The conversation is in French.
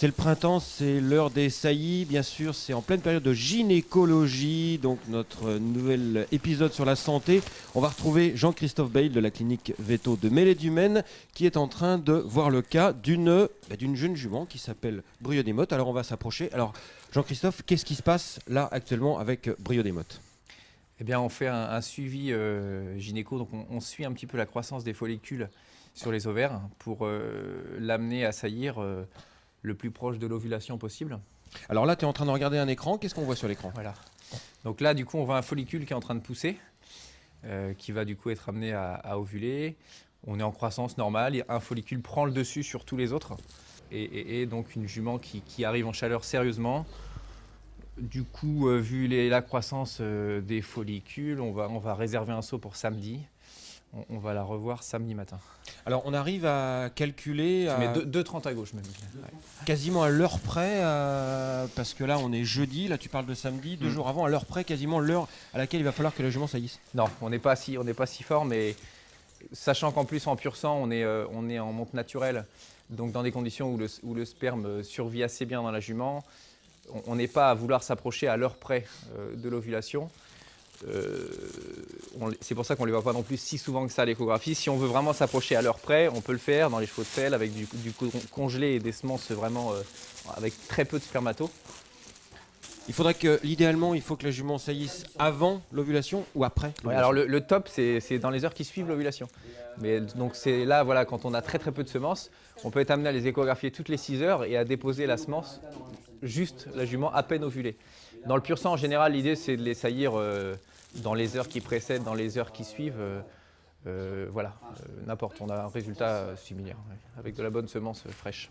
C'est le printemps, c'est l'heure des saillies, bien sûr, c'est en pleine période de gynécologie, donc notre nouvel épisode sur la santé. On va retrouver Jean-Christophe Bayle de la clinique Veto de Mêlée-du-Maine qui est en train de voir le cas d'une jeune jument qui s'appelle Brio des Mottes. Alors on va s'approcher. Alors Jean-Christophe, qu'est-ce qui se passe là actuellement avec Brio des Mottes ? Eh bien, on fait un suivi gynéco, donc on suit un petit peu la croissance des follicules sur les ovaires pour l'amener à saillir le plus proche de l'ovulation possible. Alors là, tu es en train de regarder un écran. Qu'est-ce qu'on voit sur l'écran ? Voilà. Donc là, du coup, on voit un follicule qui est en train de pousser, qui va du coup être amené à ovuler. On est en croissance normale. Un follicule prend le dessus sur tous les autres. Et donc une jument qui arrive en chaleur sérieusement. Du coup, vu la croissance des follicules, on va réserver un saut pour samedi. On va la revoir samedi matin. Alors on arrive à calculer Je mets 2,30 à gauche même. Ouais. Quasiment à l'heure près, parce que là on est jeudi, là tu parles de samedi, 2 jours avant, à l'heure près, quasiment l'heure à laquelle il va falloir que la jument saillisse. Non, on n'est pas si fort, mais sachant qu'en plus en pur sang, on est en monte naturelle, donc dans des conditions où le sperme survit assez bien dans la jument, on n'est pas à vouloir s'approcher à l'heure près de l'ovulation. C'est pour ça qu'on ne les voit pas non plus si souvent que ça à l'échographie. Si on veut vraiment s'approcher à l'heure près, on peut le faire dans les chevaux de selle avec du congelé et des semences vraiment avec très peu de spermato. Il faudrait que, idéalement, il faut que la jument saillisse avant l'ovulation ou après l'ovulation. Ouais, alors le top, c'est dans les heures qui suivent l'ovulation. Mais donc c'est là, voilà, quand on a très peu de semences, on peut être amené à les échographier toutes les 6 heures et à déposer la semence juste la jument à peine ovulée. Dans le pur sang, en général, l'idée c'est de les saillir dans les heures qui précèdent, dans les heures qui suivent. Voilà, n'importe, on a un résultat similaire, ouais, avec de la bonne semence fraîche.